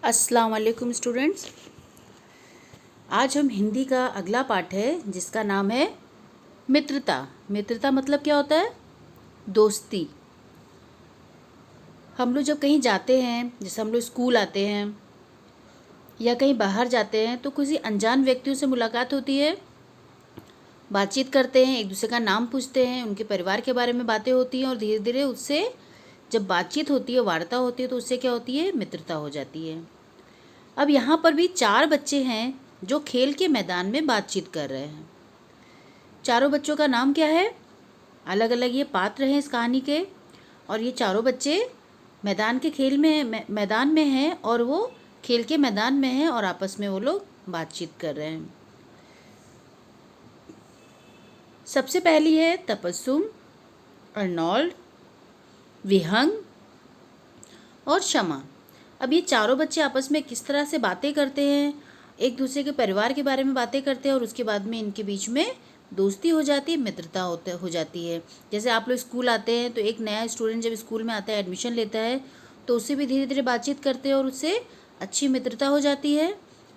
अस्सलाम वालेकुम स्टूडेंट्स। आज हम हिंदी का अगला पाठ है जिसका नाम है मित्रता। मित्रता मतलब क्या होता है? दोस्ती। हम लोग जब कहीं जाते हैं, जैसे हम लोग स्कूल आते हैं या कहीं बाहर जाते हैं, तो किसी अनजान व्यक्तियों से मुलाकात होती है, बातचीत करते हैं, एक दूसरे का नाम पूछते हैं, उनके परिवार के बारे में बातें होती हैं और धीरे धीरे उससे जब बातचीत होती है, वार्ता होती है, तो उससे क्या होती है? मित्रता हो जाती है। अब यहाँ पर भी 4 बच्चे हैं जो खेल के मैदान में बातचीत कर रहे हैं। चारों बच्चों का नाम क्या है? अलग अलग ये पात्र हैं इस कहानी के, और ये चारों बच्चे मैदान के खेल में मैदान में हैं और वो खेल के मैदान में हैं और आपस में वो लोग बातचीत कर रहे हैं। सबसे पहली है तबस्सुम, अर्नोल्ड, विहंग और शमा। अब ये चारों बच्चे आपस में किस तरह से बातें करते हैं, एक दूसरे के परिवार के बारे में बातें करते हैं और उसके बाद में इनके बीच में दोस्ती हो जाती है, मित्रता हो जाती है। जैसे आप लोग स्कूल आते हैं तो एक नया स्टूडेंट जब स्कूल में आता है, एडमिशन लेता है, तो उससे भी धीरे धीरे बातचीत करते हैं और उससे अच्छी मित्रता हो जाती है।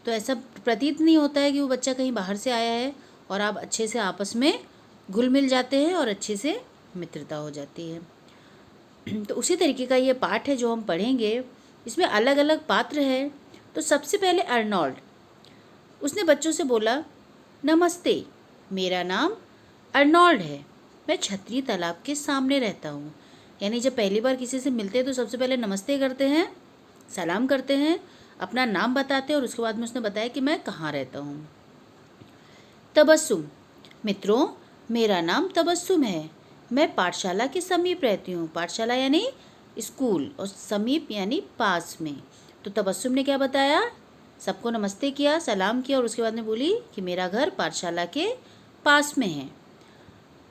तो ऐसा प्रतीत नहीं होता है कि वो बच्चा कहीं बाहर से आया है, और आप अच्छे से आपस में घुल मिल जाते हैं और अच्छे से मित्रता हो जाती है। तो उसी तरीके का ये पाठ है जो हम पढ़ेंगे। इसमें अलग अलग पात्र हैं। तो सबसे पहले अर्नोल्ड, उसने बच्चों से बोला, नमस्ते, मेरा नाम अर्नोल्ड है, मैं छतरी तालाब के सामने रहता हूँ। यानी जब पहली बार किसी से मिलते हैं तो सबसे पहले नमस्ते करते हैं, सलाम करते हैं, अपना नाम बताते हैं और उसके बाद में उसने बताया कि मैं कहाँ रहता हूँ। तबस्सुम, मित्रों, मेरा नाम तबस्सुम है, मैं पाठशाला के समीप रहती हूँ। पाठशाला यानी स्कूल, और समीप यानी पास में। तो तबस्सुम ने क्या बताया? सबको नमस्ते किया, सलाम किया और उसके बाद में बोली कि मेरा घर पाठशाला के पास में है।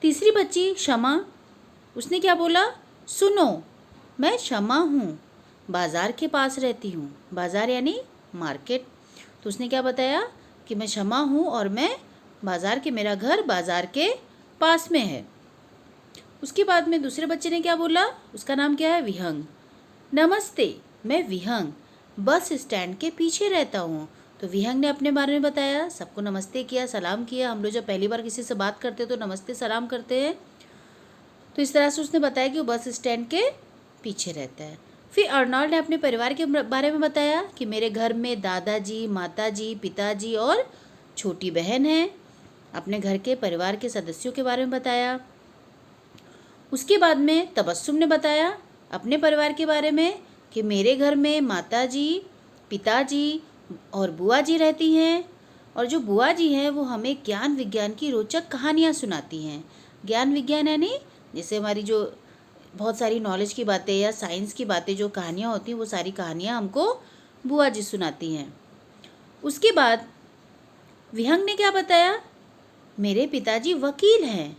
तीसरी बच्ची शमा, उसने क्या बोला? सुनो, मैं शमा हूँ, बाज़ार के पास रहती हूँ। बाज़ार यानी मार्केट। तो उसने क्या बताया कि मैं शमा हूँ और मैं बाज़ार के, मेरा घर बाज़ार के पास में है। उसके बाद में दूसरे बच्चे ने क्या बोला? उसका नाम क्या है? विहंग। नमस्ते, मैं विहंग बस स्टैंड के पीछे रहता हूँ। तो विहंग ने अपने बारे में बताया, सबको नमस्ते किया, सलाम किया। हम लोग जब पहली बार किसी से बात करते हैं तो नमस्ते सलाम करते हैं। तो इस तरह से उसने बताया कि वो बस स्टैंड के पीछे रहता है। फिर अर्नोल्ड ने अपने परिवार के बारे में बताया कि मेरे घर में दादाजी, माताजी, पिताजी और छोटी बहन है। अपने घर के परिवार के सदस्यों के बारे में बताया। उसके बाद में तबस्सुम ने बताया अपने परिवार के बारे में कि मेरे घर में माताजी, पिताजी और बुआ जी रहती हैं, और जो बुआ जी हैं वो हमें ज्ञान विज्ञान की रोचक कहानियाँ सुनाती हैं। ज्ञान विज्ञान यानी जैसे हमारी जो बहुत सारी नॉलेज की बातें या साइंस की बातें, जो कहानियाँ होती हैं, वो सारी कहानियाँ हमको बुआ जी सुनाती हैं। उसके बाद विहंग ने क्या बताया? मेरे पिताजी वकील हैं,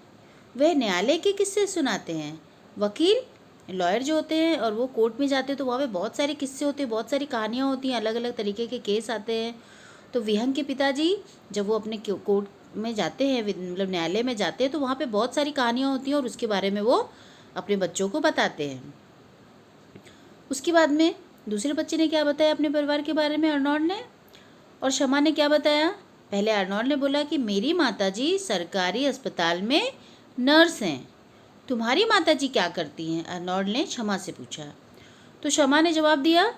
वह न्यायालय के किस्से सुनाते हैं। वकील, लॉयर जो होते हैं, और वो कोर्ट में जाते हैं तो वहाँ पे बहुत सारे किस्से होते हैं, बहुत सारी कहानियाँ होती हैं, अलग अलग तरीके के केस आते हैं। तो विहंग के पिताजी जब वो अपने कोर्ट में जाते हैं, मतलब न्यायालय में जाते हैं, तो वहाँ पे बहुत सारी कहानियाँ होती हैं और उसके बारे में वो अपने बच्चों को बताते हैं। उसके बाद में दूसरे बच्चे ने क्या बताया अपने परिवार के बारे में? अर्नोल्ड ने। और शमा ने क्या बताया? पहले अर्नोल्ड ने बोला कि मेरी माताजी सरकारी अस्पताल में नर्स हैं। तुम्हारी माताजी क्या करती हैं? अर्नोल्ड ने शमा से पूछा। तो शमा ने जवाब दिया,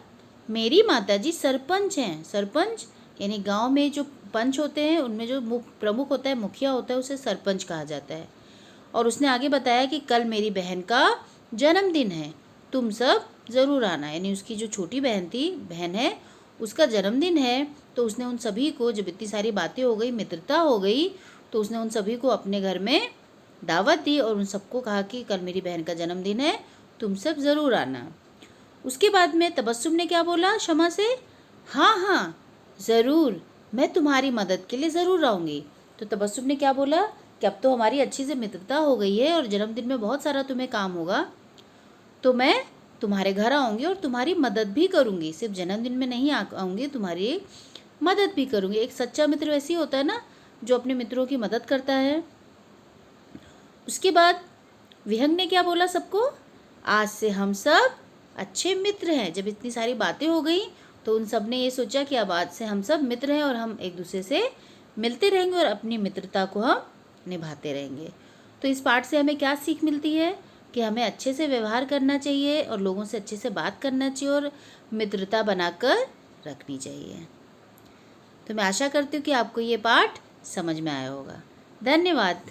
मेरी माताजी सरपंच हैं। सरपंच यानी गांव में जो पंच होते हैं, उनमें जो प्रमुख होता है, मुखिया होता है, उसे सरपंच कहा जाता है। और उसने आगे बताया कि कल मेरी बहन का जन्मदिन है, तुम सब ज़रूर आना। यानी उसकी जो छोटी बहन है, उसका जन्मदिन है। तो उसने उन सभी को, जब इतनी सारी बातें हो गई, मित्रता हो गई, तो उसने उन सभी को अपने घर में दावत दी और उन सबको कहा कि कल मेरी बहन का जन्मदिन है, तुम सब ज़रूर आना। उसके बाद में तबस्सुम ने क्या बोला शमा से? हाँ हाँ, ज़रूर, मैं तुम्हारी मदद के लिए ज़रूर आऊँगी। तो तबस्सुम ने क्या बोला कि अब तो हमारी अच्छी से मित्रता हो गई है और जन्मदिन में बहुत सारा तुम्हें काम होगा, तो मैं तुम्हारे घर आऊँगी और तुम्हारी मदद भी करूँगी। सिर्फ जन्मदिन में नहीं आऊँगी, तुम्हारी मदद भी करूँगी। एक सच्चा मित्र वैसे ही होता है ना, जो अपने मित्रों की मदद करता है। उसके बाद विहंग ने क्या बोला सबको? आज से हम सब अच्छे मित्र हैं। जब इतनी सारी बातें हो गई तो उन सब ने ये सोचा कि अब आज से हम सब मित्र हैं और हम एक दूसरे से मिलते रहेंगे और अपनी मित्रता को हम निभाते रहेंगे। तो इस पाठ से हमें क्या सीख मिलती है कि हमें अच्छे से व्यवहार करना चाहिए और लोगों से अच्छे से बात करना चाहिए और मित्रता बनाकर रखनी चाहिए। तो मैं आशा करती हूँ कि आपको ये पाठ समझ में आया होगा। धन्यवाद।